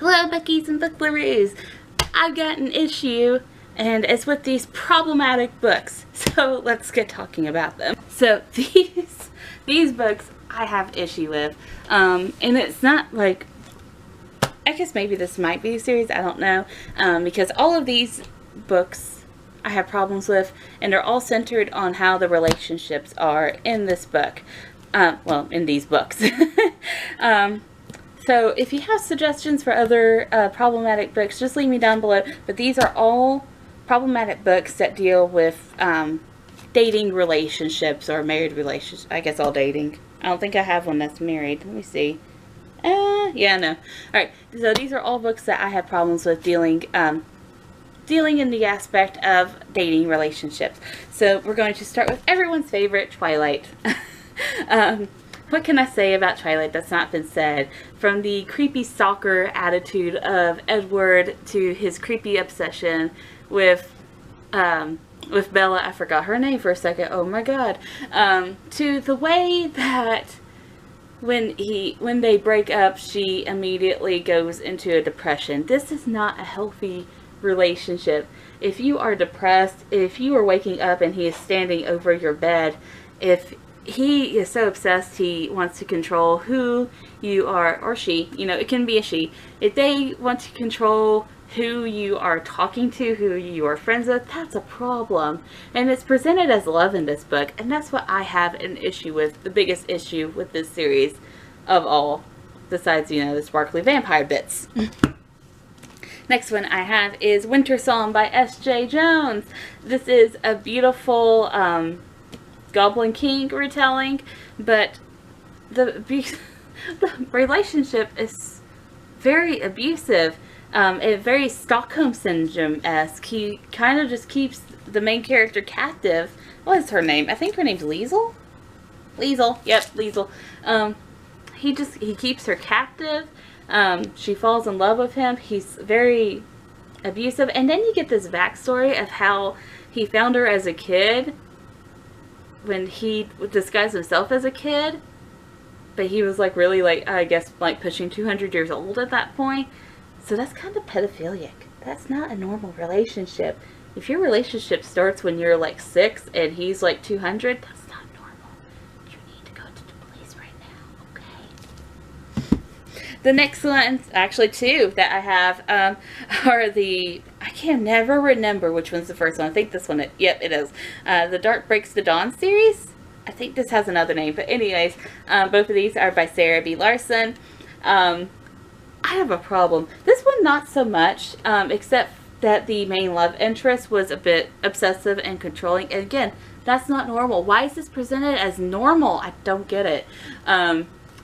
Hello, Buckies and Bookblueroos. I've got an issue, and it's with these problematic books. So let's get talking about them. So these books I have issue with, and it's not like, I guess maybe this might be a series, I don't know, because all of these books I have problems with, and they're all centered on how the relationships are in this book. Well, in these books. So if you have suggestions for other problematic books, just leave me down below. But these are all problematic books that deal with dating relationships or married relationships. I guess all dating. I don't think I have one that's married. Let me see. Yeah, no. Alright, so these are all books that I have problems with dealing in the aspect of dating relationships. So we're going to start with everyone's favorite, Twilight. What can I say about Twilight that's not been said? From the creepy stalker attitude of Edward to his creepy obsession with Bella, I forgot her name for a second, oh my god, to the way that when they break up, she immediately goes into a depression. This is not a healthy relationship. If you are depressed, if you are waking up and he is standing over your bed, if he is so obsessed he wants to control who you are, or she, you know, it can be a she. If they want to control who you are talking to, who you are friends with, that's a problem. And it's presented as love in this book, and that's what I have an issue with, the biggest issue with this series of all, besides, you know, the sparkly vampire bits. Next one I have is Winter Song by S.J. Jones. This is a beautiful Goblin King retelling, but the relationship is very abusive, and very Stockholm Syndrome-esque. He kind of just keeps the main character captive. What is her name? I think her name's Liesel? Liesel, yep, Liesel. He keeps her captive. She falls in love with him. He's very abusive, and then you get this backstory of how he found her as a kid, when he disguised himself as a kid, but he was like really, like, I guess like pushing 200 years old at that point. So that's kind of pedophilic. That's not a normal relationship. If your relationship starts when you're like 6 and he's like 200, that's not normal. You need to go to the police right now, okay? The next ones, actually two that I have, are the, I can never remember which one's the first one. I think this one, yep, it is. The Dark Breaks the Dawn series. I think this has another name, but anyways, both of these are by Sarah B. Larson. I have a problem. This one, not so much, except that the main love interest was a bit obsessive and controlling. And again, that's not normal. Why is this presented as normal? I don't get it.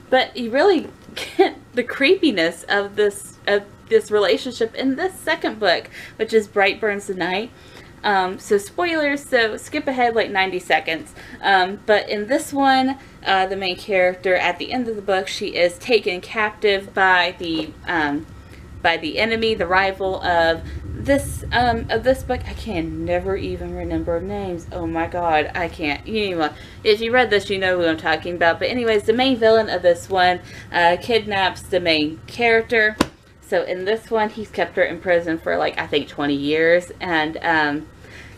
But you really get the creepiness of this relationship in this second book, which is Bright Burns the Night. So spoilers, so skip ahead like 90 seconds. But in this one, the main character at the end of the book, she is taken captive by the enemy, the rival of this book. I can never even remember names. Oh my god, I can't. If you read this, you know who I'm talking about. But anyways, the main villain of this one kidnaps the main character. So in this one, he's kept her in prison for like, I think 20 years, and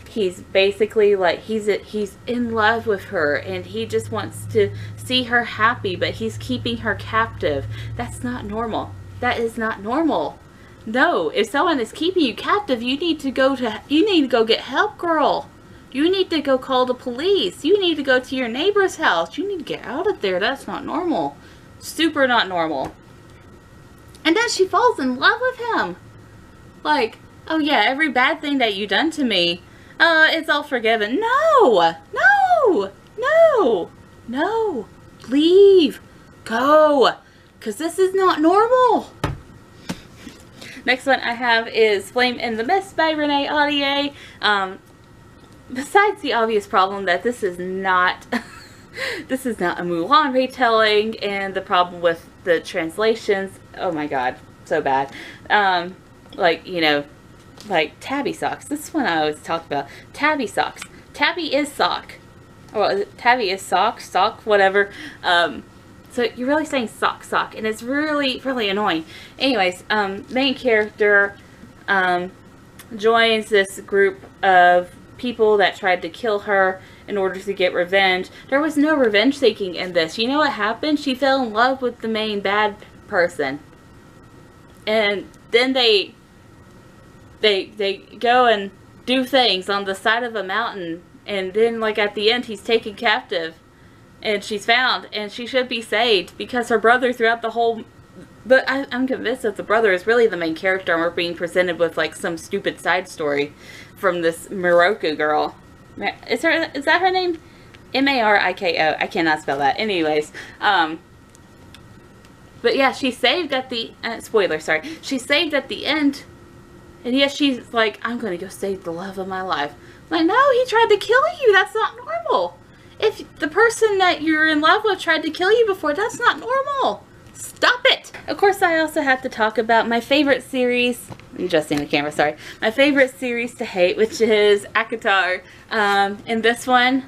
he's basically like, he's in love with her, and he just wants to see her happy, but he's keeping her captive. That's not normal. That is not normal. No, if someone is keeping you captive, you need to go get help, girl. You need to go call the police. You need to go to your neighbor's house. You need to get out of there. That's not normal. Super not normal. And then she falls in love with him. Like, oh yeah, every bad thing that you done to me, it's all forgiven. No! No! No! No! Leave! Go! Because this is not normal. Next one I have is Flame in the Mist by Renee Audier. Besides the obvious problem that this is not this is not a Mulan retelling, and the problem with the translations, oh my god, so bad. Like, you know, like Tabby socks. This is one I always talk about. Tabby socks. Tabby is sock. Or Tabby is sock, whatever. So you're really saying sock, sock, and it's really, really annoying. Anyways, main character joins this group of people that tried to kill her in order to get revenge. There was no revenge seeking in this. You know what happened? She fell in love with the main bad person. And then they go and do things on the side of a mountain, and then like at the end he's taken captive and she's found, and she should be saved because her brother throughout the whole, but I'm convinced that the brother is really the main character and we're being presented with like some stupid side story from this Miroku girl. Is that her name? Mariko. I cannot spell that. Anyways, but yeah, she's saved at the spoiler, sorry. She's saved at the end. And yes, she's like, I'm going to go save the love of my life. I'm like, no, he tried to kill you. That's not normal. If the person that you're in love with tried to kill you before, that's not normal. Stop it. Of course, I also have to talk about my favorite series. I'm adjusting the camera, sorry. My favorite series to hate, which is Akatar. In this one,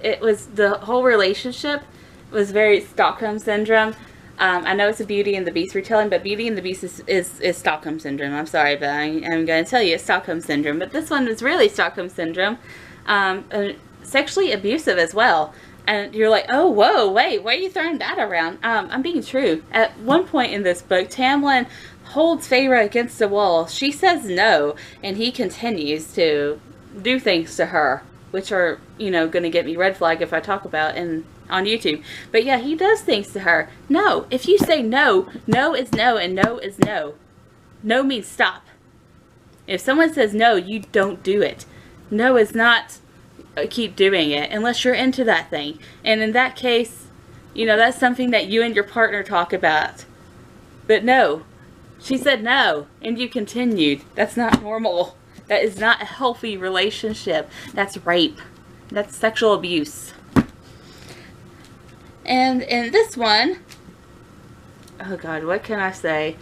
it was the whole relationship was very Stockholm Syndrome. I know it's a Beauty and the Beast retelling, but Beauty and the Beast is Stockholm Syndrome. I'm sorry, but I'm going to tell you it's Stockholm Syndrome. But this one is really Stockholm Syndrome. Sexually abusive as well. And you're like, oh, whoa, wait, why are you throwing that around? I'm being true. At one point in this book, Tamlin holds Feyre against the wall. She says no, and he continues to do things to her, which are, you know, going to get me red flag if I talk about on YouTube. But yeah, he does things to her. No, if you say no, no is no and no is no. No means stop. If someone says no, you don't do it. No is not keep doing it unless you're into that thing. And in that case, you know, that's something that you and your partner talk about. But no, she said no and you continued. That's not normal. That is not a healthy relationship. That's rape. That's sexual abuse. And in this one, oh God, what can I say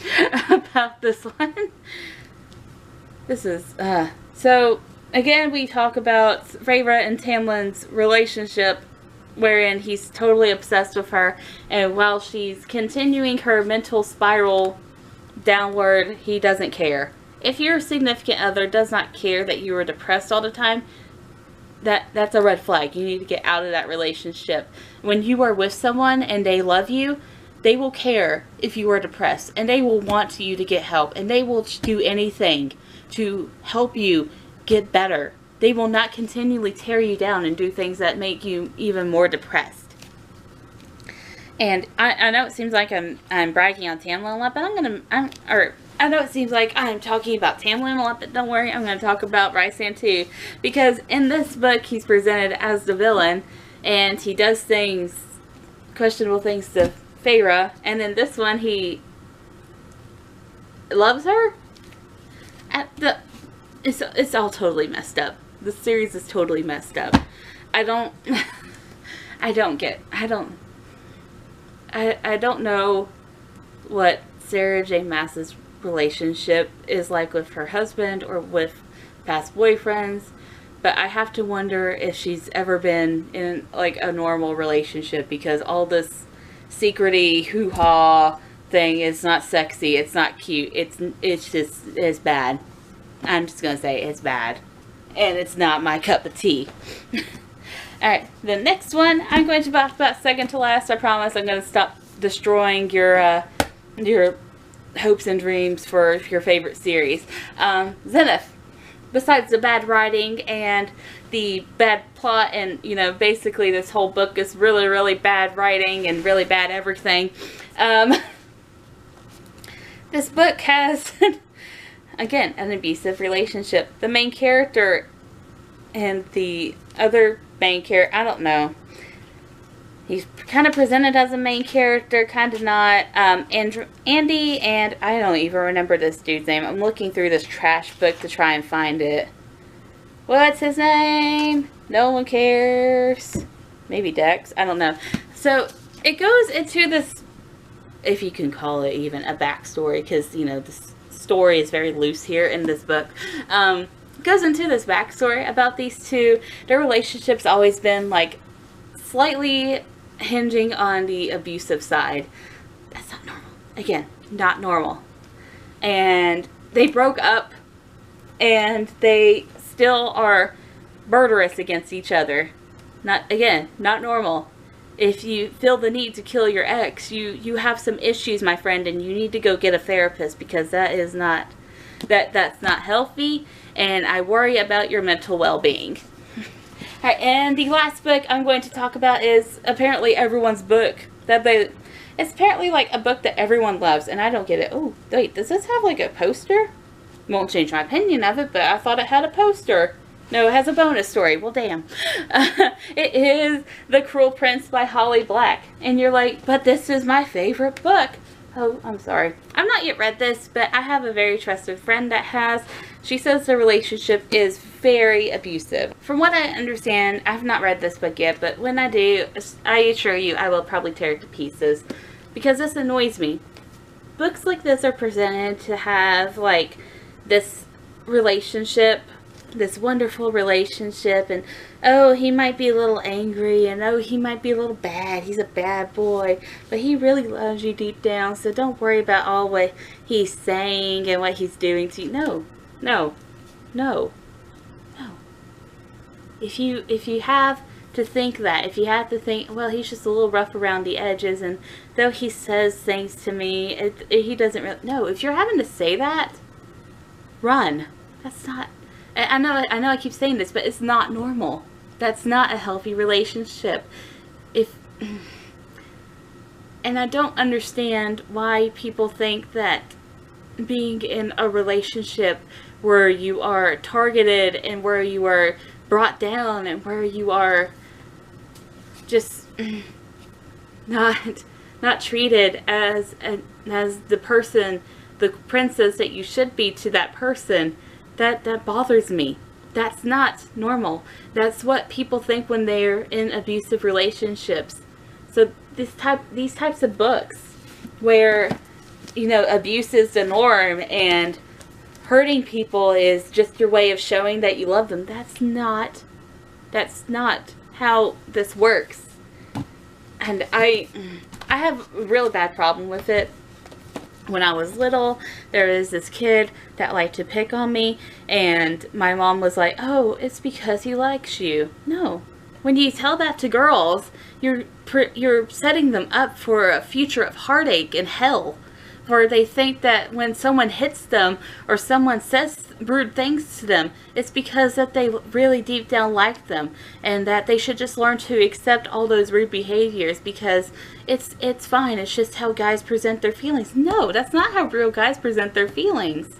about this one? This is, so again, we talk about Feyre and Tamlin's relationship, wherein he's totally obsessed with her, and while she's continuing her mental spiral downward, he doesn't care. If your significant other does not care that you are depressed all the time, that's a red flag. You need to get out of that relationship. When you are with someone and they love you, they will care if you are depressed, and they will want you to get help, and they will do anything to help you get better. They will not continually tear you down and do things that make you even more depressed. And I know it seems like I'm bragging on Tamlin a lot, but I know it seems like I'm talking about Tamlin a lot, but don't worry, I'm going to talk about Rhysand too. Because in this book, he's presented as the villain, and he does things, questionable things to Feyre. And in this one, he loves her. It's all totally messed up. The series is totally messed up. I don't know what Sarah J. Maas's relationship is like with her husband or with past boyfriends, but I have to wonder if she's ever been in like a normal relationship, because all this secrety hoo-ha thing is not sexy, it's not cute, it's bad. I'm just gonna say it's bad, and it's not my cup of tea. Alright, the next one I'm going to talk about second to last. I promise I'm going to stop destroying your hopes and dreams for your favorite series. Zenith. Besides the bad writing and the bad plot, and, you know, basically this whole book is really, really bad writing and really bad everything. This book has, again, an abusive relationship. The main character and the other main character, I don't know. He's kind of presented as a main character, kind of not. Andy, and I don't even remember this dude's name. I'm looking through this trash book to try and find it. What's his name? No one cares. Maybe Dex. I don't know. So it goes into this, if you can call it even a backstory, because, you know, this story is very loose here in this book. Goes into this backstory about these two. Their relationship's always been like slightly hinging on the abusive side. That's not normal. Again, not normal. And they broke up, and they still are murderous against each other. Not normal. If you feel the need to kill your ex, you have some issues, my friend, and you need to go get a therapist, because that's not healthy, and I worry about your mental well-being. Alright, and the last book I'm going to talk about is apparently everyone's book. It's apparently like a book that everyone loves, and I don't get it. Oh, wait, does this have like a poster? Won't change my opinion of it, but I thought it had a poster. No, it has a bonus story. Well, damn. It is The Cruel Prince by Holly Black. And you're like, but this is my favorite book. Oh, I'm sorry. I've not yet read this, but I have a very trusted friend that has. She says the relationship is very abusive. From what I understand, I've not read this book yet, but when I do, I assure you I will probably tear it to pieces, because this annoys me. Books like this are presented to have like this relationship, this wonderful relationship, and oh, he might be a little angry, and oh, he might be a little bad, he's a bad boy, but he really loves you deep down, so don't worry about all what he's saying and what he's doing to you. No. If you have to think that, if you have to think, well, he's just a little rough around the edges, and though he says things to me, he doesn't really, no, if you're having to say that, run. That's not, I know I keep saying this, but it's not normal. That's not a healthy relationship. And I don't understand why people think that being in a relationship where you are targeted and where you are brought down and where you are just not treated as the person, the princess that you should be to that person, that bothers me. That's not normal. That's what people think when they're in abusive relationships. So these types of books where, you know, abuse is the norm and hurting people is just your way of showing that you love them, that's not how this works. And I have a real bad problem with it. When I was little, there was this kid that liked to pick on me, and my mom was like, oh, it's because he likes you. No. When you tell that to girls, you're setting them up for a future of heartache and hell, where they think that when someone hits them or someone says rude things to them, it's because that they really deep down like them, and that they should just learn to accept all those rude behaviors because it's fine. It's just how guys present their feelings. No, that's not how real guys present their feelings.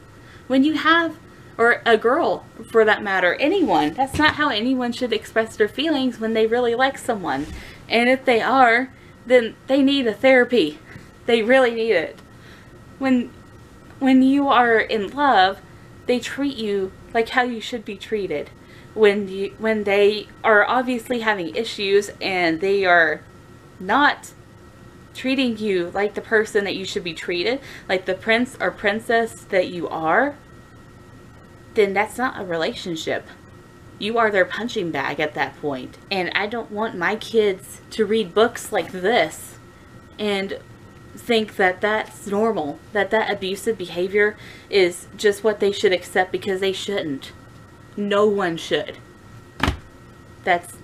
When you have, or a girl for that matter, anyone, that's not how anyone should express their feelings when they really like someone. And if they are, then they need a therapy. They really need it. When you are in love, they treat you like how you should be treated. When they are obviously having issues and they are not treating you like the person that you should be treated, like the prince or princess that you are, then that's not a relationship. You are their punching bag at that point. And I don't want my kids to read books like this and think that that's normal, that abusive behavior is just what they should accept, because they shouldn't. No one should. That's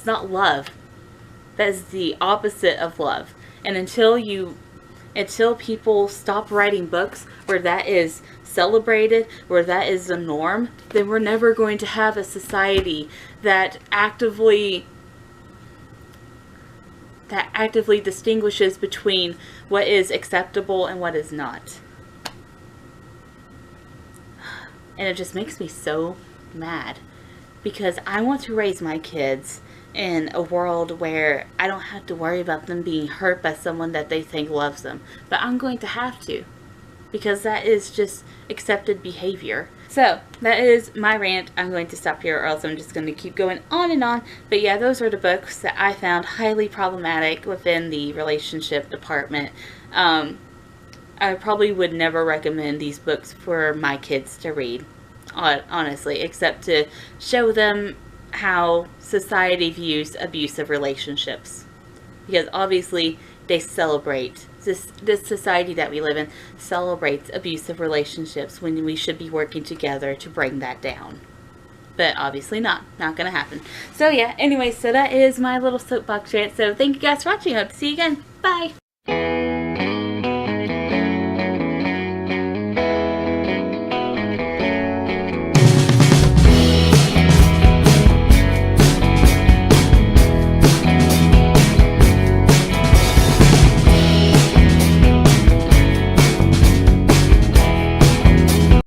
not love. That is the opposite of love. And until people stop writing books where that is celebrated, where that is the norm, then we're never going to have a society that actively distinguishes between what is acceptable and what is not. And it just makes me so mad, because I want to raise my kids in a world where I don't have to worry about them being hurt by someone that they think loves them. But I'm going to have to, because that is just accepted behavior. So, that is my rant. I'm going to stop here, or else I'm just going to keep going on and on. But yeah, those are the books that I found highly problematic within the relationship department. I probably would never recommend these books for my kids to read, honestly, except to show them how society views abusive relationships. because obviously they celebrate this society that we live in celebrates abusive relationships when we should be working together to bring that down. But obviously not gonna happen. So yeah, anyway, so that is my little soapbox rant. So thank you guys for watching. I hope to see you again. Bye.